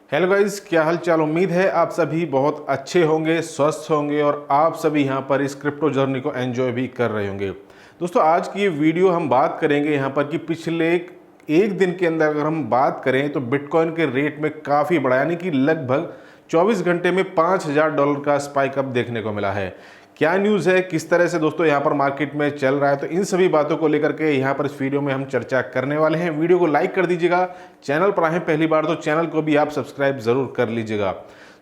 Hello guys, क्या हाल चाल। उम्मीद है आप सभी बहुत अच्छे होंगे, स्वस्थ होंगे और आप सभी यहाँ पर इस क्रिप्टो जर्नी को एंजॉय भी कर रहे होंगे। दोस्तों, आज की ये वीडियो हम बात करेंगे यहाँ पर कि पिछले एक दिन के अंदर अगर हम बात करें तो बिटकॉइन के रेट में काफ़ी बढ़ा, यानी कि लगभग 24 घंटे में $5000 का स्पाइक अप देखने को मिला है। क्या न्यूज़ है, किस तरह से दोस्तों यहाँ पर मार्केट में चल रहा है, तो इन सभी बातों को लेकर के यहाँ पर इस वीडियो में हम चर्चा करने वाले हैं। वीडियो को लाइक कर दीजिएगा, चैनल पर आए पहली बार तो चैनल को भी आप सब्सक्राइब जरूर कर लीजिएगा।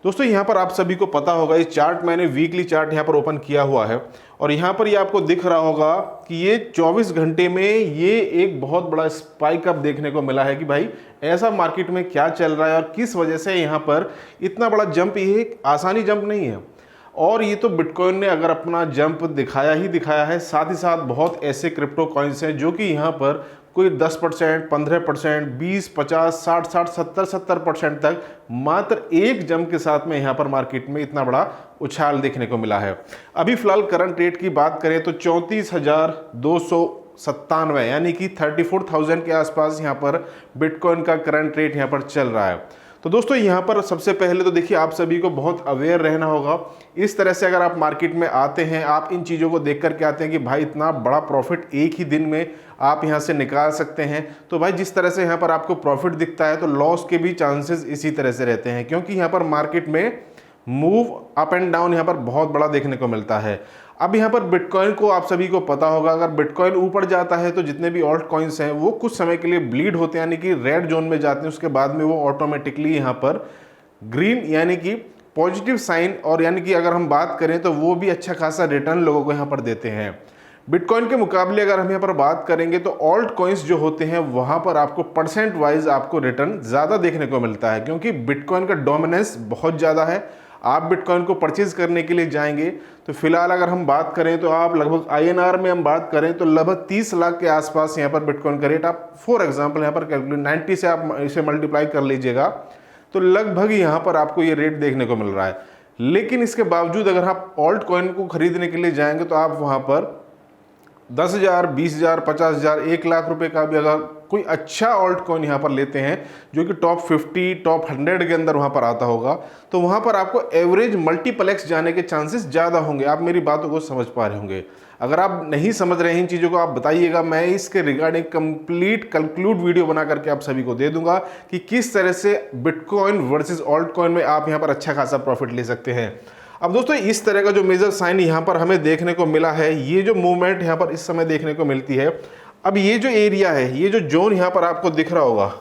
दोस्तों, यहाँ पर आप सभी को पता होगा, ये चार्ट मैंने वीकली चार्ट यहाँ पर ओपन किया हुआ है और यहाँ पर ये आपको दिख रहा होगा कि ये 24 घंटे में ये एक बहुत बड़ा स्पाइक अप देखने को मिला है कि भाई ऐसा मार्केट में क्या चल रहा है और किस वजह से यहाँ पर इतना बड़ा जंप। ये एक आसानी जंप नहीं है और ये तो बिटकॉइन ने अगर अपना जंप दिखाया ही दिखाया है, साथ ही साथ बहुत ऐसे क्रिप्टो कॉइन्स हैं जो कि यहाँ पर कोई 10%, 15%, 20, 50, 60, 70% तक मात्र एक जंप के साथ में यहाँ पर मार्केट में इतना बड़ा उछाल देखने को मिला है। अभी फिलहाल करंट रेट की बात करें तो 34,297 यानी कि 34,000 के आसपास यहाँ पर बिटकॉइन का करंट रेट यहाँ पर चल रहा है। तो दोस्तों, यहाँ पर सबसे पहले तो देखिए आप सभी को बहुत अवेयर रहना होगा। इस तरह से अगर आप मार्केट में आते हैं, आप इन चीज़ों को देख करके आते हैं कि भाई इतना बड़ा प्रॉफिट एक ही दिन में आप यहाँ से निकाल सकते हैं, तो भाई जिस तरह से यहाँ पर आपको प्रॉफिट दिखता है तो लॉस के भी चांसेस इसी तरह से रहते हैं, क्योंकि यहाँ पर मार्केट में मूव अप एंड डाउन यहाँ पर बहुत बड़ा देखने को मिलता है। अब यहाँ पर बिटकॉइन को आप सभी को पता होगा, अगर बिटकॉइन ऊपर जाता है तो जितने भी ऑल्ट कॉइन्स हैं वो कुछ समय के लिए ब्लीड होते हैं, यानी कि रेड जोन में जाते हैं। उसके बाद में वो ऑटोमेटिकली यहाँ पर ग्रीन यानी कि पॉजिटिव साइन, और यानी कि अगर हम बात करें तो वो भी अच्छा खासा रिटर्न लोगों को यहाँ पर देते हैं। बिटकॉइन के मुकाबले अगर हम यहाँ पर बात करेंगे तो ऑल्ट कॉइन्स जो होते हैं वहाँ पर आपको परसेंट वाइज आपको रिटर्न ज़्यादा देखने को मिलता है, क्योंकि बिटकॉइन का डोमिनेंस बहुत ज़्यादा है। आप बिटकॉइन को परचेज करने के लिए जाएंगे तो फिलहाल अगर हम बात करें तो आप लगभग INR में हम बात करें तो लगभग 30 लाख के आसपास यहाँ पर बिटकॉइन का रेट, आप फॉर एग्जांपल यहाँ पर कैलकुलेट 90 से आप इसे मल्टीप्लाई कर लीजिएगा तो लगभग यहाँ पर आपको ये रेट देखने को मिल रहा है। लेकिन इसके बावजूद अगर आप ऑल्ट कॉइन को खरीदने के लिए जाएंगे तो आप वहाँ पर 10,000, 20,000, 50,000, 1 लाख रुपए का भी अगर कोई अच्छा ऑल्ट कॉइन यहाँ पर लेते हैं जो कि टॉप 50, टॉप 100 के अंदर वहाँ पर आता होगा, तो वहाँ पर आपको एवरेज मल्टीप्लेक्स जाने के चांसेस ज़्यादा होंगे। आप मेरी बातों को समझ पा रहे होंगे। अगर आप नहीं समझ रहे हैं इन चीज़ों को आप बताइएगा, मैं इसके रिगार्डिंग कंप्लीट कंक्लूड वीडियो बना करके आप सभी को दे दूंगा कि किस तरह से बिटकॉइन वर्सेस ऑल्ट कॉइन में आप यहाँ पर अच्छा खासा प्रॉफिट ले सकते हैं। अब दोस्तों, इस तरह का जो मेजर साइन यहाँ पर हमें देखने को मिला है, ये जो मूवमेंट यहाँ पर इस समय देखने को मिलती है, अब ये जो एरिया है, ये जो जोन यहाँ पर आपको दिख रहा होगा,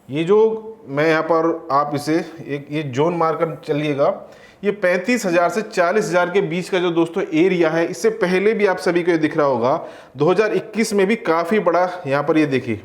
ये जो मैं यहाँ पर आप इसे एक ये जोन मारकर चलिएगा, ये 35,000 से 40,000 के बीच का जो दोस्तों एरिया है, इससे पहले भी आप सभी को ये दिख रहा होगा 2021 में भी काफ़ी बड़ा यहाँ पर ये देखिए,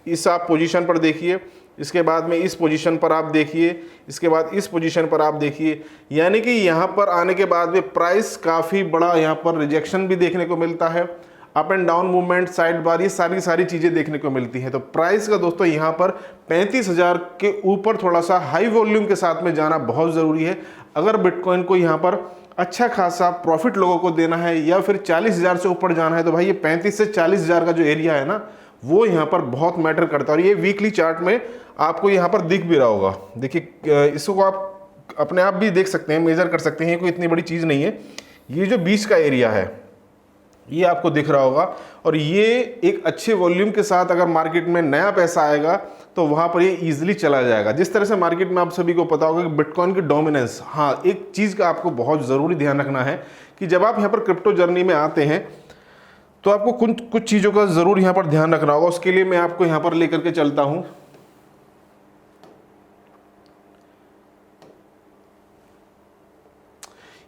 इस आप पोजीशन पर देखिए, इसके बाद में इस पोजीशन पर आप देखिए, इसके बाद इस पोजीशन पर आप देखिए, यानी कि यहाँ पर आने के बाद में प्राइस काफ़ी बड़ा यहाँ पर रिजेक्शन भी देखने को मिलता है, up and down movement, side bar, ये सारी चीज़ें देखने को मिलती हैं। तो प्राइस का दोस्तों यहाँ पर 35,000 के ऊपर थोड़ा सा हाई वॉल्यूम के साथ में जाना बहुत ज़रूरी है। अगर बिटकॉइन को यहाँ पर अच्छा खासा प्रॉफिट लोगों को देना है या फिर 40,000 से ऊपर जाना है, तो भाई ये 35 से 40,000 का जो एरिया है ना, वो यहाँ पर बहुत मैटर करता है। और ये वीकली चार्ट में आपको यहाँ पर दिख भी रहा होगा। देखिए, इसको आप अपने आप भी देख सकते हैं, मेजर कर सकते हैं, कोई इतनी बड़ी चीज़ नहीं है। ये जो बीच का एरिया है ये आपको दिख रहा होगा, और ये एक अच्छे वॉल्यूम के साथ अगर मार्केट में नया पैसा आएगा तो वहाँ पर ये ईजिली चला जाएगा। जिस तरह से मार्केट में आप सभी को पता होगा कि बिटकॉइन की डोमिनेंस, हाँ, एक चीज़ का आपको बहुत ज़रूरी ध्यान रखना है कि जब आप यहाँ पर क्रिप्टो जर्नी में आते हैं तो आपको कुछ चीज़ों का ज़रूर यहाँ पर ध्यान रखना होगा। उसके लिए मैं आपको यहाँ पर लेकर के चलता हूँ।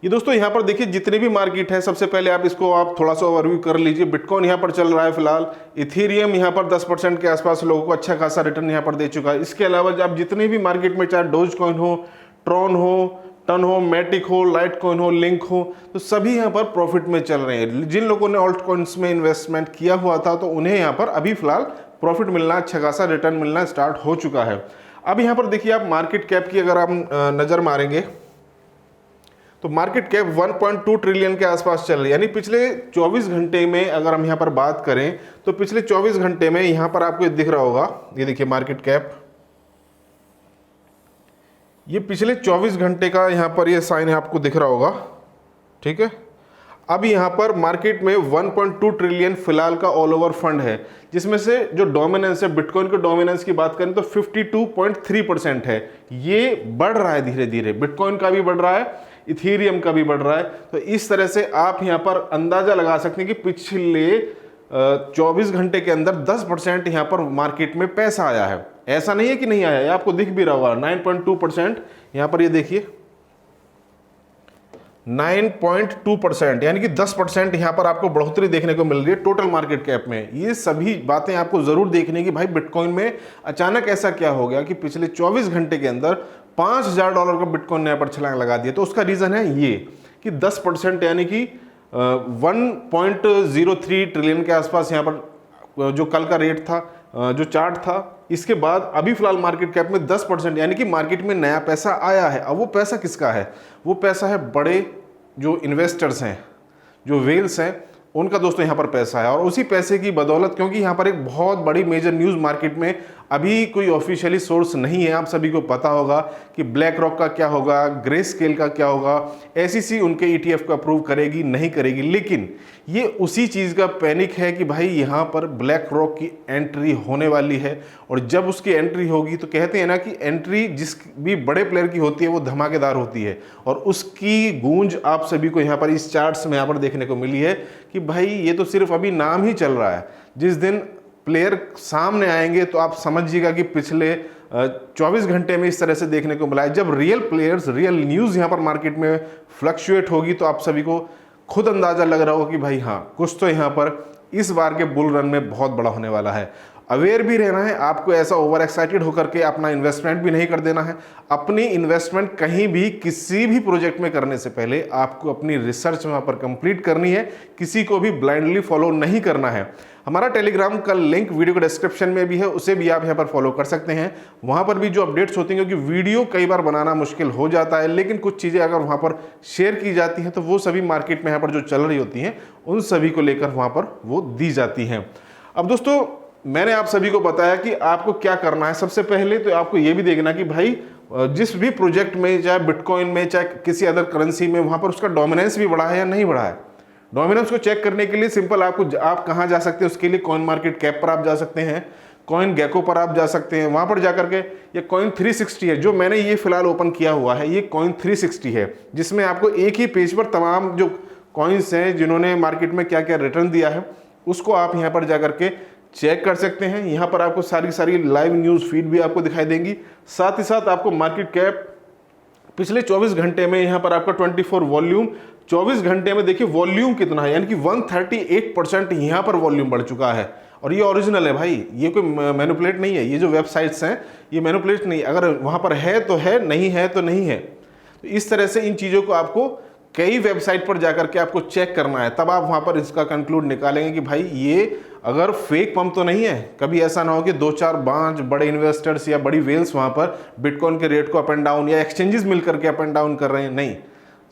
ये दोस्तों यहाँ पर देखिए जितने भी मार्केट है, सबसे पहले आप इसको आप थोड़ा सा ओवरव्यू कर लीजिए। बिटकॉइन यहाँ पर चल रहा है फिलहाल, इथेरियम यहाँ पर 10% के आसपास लोगों को अच्छा खासा रिटर्न यहाँ पर दे चुका है। इसके अलावा आप जितने भी मार्केट में, चाहे डोज कॉइन हो, ट्रॉन हो, टन हो, मैटिक हो, लाइट कॉइन हो, लिंक हो, तो सभी यहाँ पर प्रॉफिट में चल रहे हैं। जिन लोगों ने ऑल्ट कॉइन्स में इन्वेस्टमेंट किया हुआ था तो उन्हें यहाँ पर अभी फिलहाल प्रॉफिट मिलना, अच्छा खासा रिटर्न मिलना स्टार्ट हो चुका है। अब यहाँ पर देखिए आप मार्केट कैप की अगर आप नज़र मारेंगे तो मार्केट कैप 1.2 ट्रिलियन के आसपास चल रही है। यानी पिछले 24 घंटे में अगर हम यहाँ पर बात करें तो पिछले 24 घंटे में यहाँ पर आपको दिख रहा होगा, ये देखिए मार्केट कैप ये पिछले 24 घंटे का यहाँ पर ये साइन आपको दिख रहा होगा, ठीक है। अब यहाँ पर मार्केट में 1.2 ट्रिलियन फिलहाल का ऑल ओवर फंड है, जिसमें से जो डोमिनेंस है, बिटकॉइन के डोमिनेंस की बात करें तो 52.3% है। ये बढ़ रहा है धीरे धीरे, बिटकॉइन का भी बढ़ रहा है, इथेरियम का भी बढ़ रहा है। तो इस तरह से आप यहाँ पर अंदाजा लगा सकते हैं कि पिछले 24 घंटे के अंदर 10% यहाँ पर मार्केट में पैसा आया है। ऐसा नहीं है कि नहीं आया, ये आपको दिख भी रहा होगा 9.2%। यहाँ पर ये देखिए 9.2%, यानी कि 10% यहाँ पर आपको बढ़ोतरी देखने को मिल रही है टोटल मार्केट कैप में। ये सभी बातें आपको जरूर देखने की भाई बिटकॉइन में अचानक ऐसा क्या हो गया कि पिछले 24 घंटे के अंदर $5,000 का बिटकॉइन ने यहाँ पर छलांग लगा दिया। तो उसका रीजन है ये कि 10%, यानी कि 1.03 ट्रिलियन के आसपास यहाँ पर जो कल का रेट था, जो चार्ट था, इसके बाद अभी फिलहाल मार्केट कैप में 10%, यानी कि मार्केट में नया पैसा आया है। अब वो पैसा किसका है? वो पैसा है बड़े जो इन्वेस्टर्स हैं, जो वेल्स हैं, उनका दोस्तों यहाँ पर पैसा है। और उसी पैसे की बदौलत, क्योंकि यहाँ पर एक बहुत बड़ी मेजर न्यूज़ मार्केट में अभी कोई ऑफिशियली सोर्स नहीं है, आप सभी को पता होगा कि ब्लैक रॉक का क्या होगा, ग्रे स्केल का क्या होगा, एसईसी उनके ईटीएफ को अप्रूव करेगी नहीं करेगी। लेकिन ये उसी चीज़ का पैनिक है कि भाई यहाँ पर ब्लैक रॉक की एंट्री होने वाली है, और जब उसकी एंट्री होगी तो कहते हैं ना कि एंट्री जिस भी बड़े प्लेयर की होती है वो धमाकेदार होती है, और उसकी गूंज आप सभी को यहाँ पर इस चार्ट्स में यहाँ पर देखने को मिली है कि भाई ये तो सिर्फ अभी नाम ही चल रहा है। जिस दिन प्लेयर सामने आएंगे तो आप समझिएगा कि पिछले 24 घंटे में इस तरह से देखने को मिला है। जब रियल प्लेयर्स, रियल न्यूज़ यहाँ पर मार्केट में फ्लक्चुएट होगी तो आप सभी को खुद अंदाजा लग रहा होगा कि भाई हाँ, कुछ तो यहाँ पर इस बार के बुल रन में बहुत बड़ा होने वाला है। अवेयर भी रहना है आपको, ऐसा ओवर एक्साइटेड होकर के अपना इन्वेस्टमेंट भी नहीं कर देना है। अपनी इन्वेस्टमेंट कहीं भी किसी भी प्रोजेक्ट में करने से पहले आपको अपनी रिसर्च वहाँ पर कंप्लीट करनी है, किसी को भी ब्लाइंडली फॉलो नहीं करना है। हमारा टेलीग्राम का लिंक वीडियो के डिस्क्रिप्शन में भी है, उसे भी आप यहाँ पर फॉलो कर सकते हैं। वहाँ पर भी जो अपडेट्स होती हैं, क्योंकि वीडियो कई बार बनाना मुश्किल हो जाता है, लेकिन कुछ चीज़ें अगर वहाँ पर शेयर की जाती हैं तो वो सभी मार्केट में यहाँ पर जो चल रही होती हैं उन सभी को लेकर वहाँ पर वो दी जाती हैं। अब दोस्तों, मैंने आप सभी को बताया कि आपको क्या करना है। सबसे पहले तो आपको ये भी देखना कि भाई जिस भी प्रोजेक्ट में, चाहे बिटकॉइन में, चाहे किसी अदर करेंसी में, वहाँ पर उसका डोमिनेंस भी बढ़ा है या नहीं बढ़ा है। डोमिनेंस को चेक करने के लिए सिंपल आप कहाँ जा सकते हैं, उसके लिए कॉइन मार्केट कैप पर आप जा सकते हैं, कॉइन गेको पर आप जा सकते हैं, वहाँ पर जाकर के ये कॉइन 360 है, जो मैंने ये फिलहाल ओपन किया हुआ है, ये कॉइन 360 है, जिसमें आपको एक ही पेज पर तमाम जो कॉइन्स हैं जिन्होंने मार्केट में क्या क्या रिटर्न दिया है उसको आप यहाँ पर जाकर के चेक कर सकते हैं। यहाँ पर आपको सारी लाइव न्यूज़ फीड भी आपको दिखाई देंगी। साथ ही साथ आपको मार्केट कैप पिछले 24 घंटे में यहाँ पर आपका 24 वॉल्यूम, 24 घंटे में देखिए वॉल्यूम कितना है, यानी कि 138% यहाँ पर वॉल्यूम बढ़ चुका है। और ये ओरिजिनल है भाई, ये कोई मैनिपुलेट नहीं है। ये जो वेबसाइट्स हैं ये मैनिपुलेट नहीं, अगर वहाँ पर है तो है, नहीं है तो नहीं है। तो इस तरह से इन चीज़ों को आपको कई वेबसाइट पर जाकर के आपको चेक करना है, तब आप वहाँ पर इसका कंक्लूड निकालेंगे कि भाई ये अगर फेक पंप तो नहीं है। कभी ऐसा ना हो कि 2-4 बड़े इन्वेस्टर्स या बड़ी वेल्स वहाँ पर बिटकॉइन के रेट को अप एंड डाउन, या एक्सचेंजेस मिल करके अप एंड डाउन कर रहे हैं, नहीं।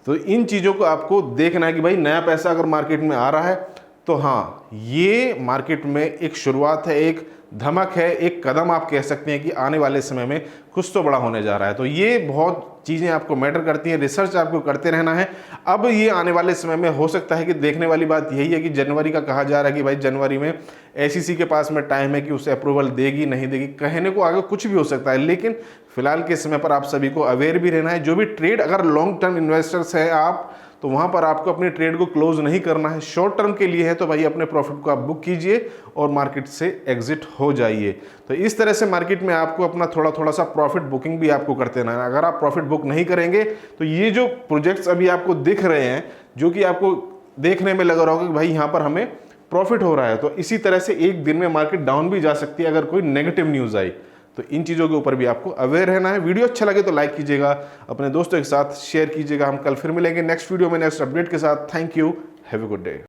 तो इन चीज़ों को आपको देखना है कि भाई नया पैसा अगर मार्केट में आ रहा है तो हाँ, ये मार्केट में एक शुरुआत है, एक धमक है, एक कदम आप कह सकते हैं कि आने वाले समय में कुछ तो बड़ा होने जा रहा है। तो ये बहुत चीज़ें आपको मैटर करती हैं, रिसर्च आपको करते रहना है। अब ये आने वाले समय में हो सकता है कि देखने वाली बात यही है कि जनवरी का कहा जा रहा है कि भाई जनवरी में एसईसी के पास में टाइम है कि उसे अप्रूवल देगी नहीं देगी, कहने को आगे कुछ भी हो सकता है। लेकिन फिलहाल के समय पर आप सभी को अवेयर भी रहना है। जो भी ट्रेड, अगर लॉन्ग टर्म इन्वेस्टर्स हैं आप, तो वहाँ पर आपको अपने ट्रेड को क्लोज नहीं करना है। शॉर्ट टर्म के लिए है तो भाई अपने प्रॉफिट को आप बुक कीजिए और मार्केट से एग्जिट हो जाइए। तो इस तरह से मार्केट में आपको अपना थोड़ा सा प्रॉफिट बुकिंग भी आपको करते रहना है। अगर आप प्रॉफिट बुक नहीं करेंगे तो ये जो प्रोजेक्ट्स अभी आपको दिख रहे हैं, जो कि आपको देखने में लग रहा होगा कि भाई यहाँ पर हमें प्रॉफिट हो रहा है, तो इसी तरह से एक दिन में मार्केट डाउन भी जा सकती है अगर कोई नेगेटिव न्यूज़ आई। तो इन चीज़ों के ऊपर भी आपको अवेयर रहना है। वीडियो अच्छा लगे तो लाइक कीजिएगा, अपने दोस्तों के साथ शेयर कीजिएगा। हम कल फिर मिलेंगे नेक्स्ट वीडियो में नेक्स्ट अपडेट के साथ। Thank you, have a good day.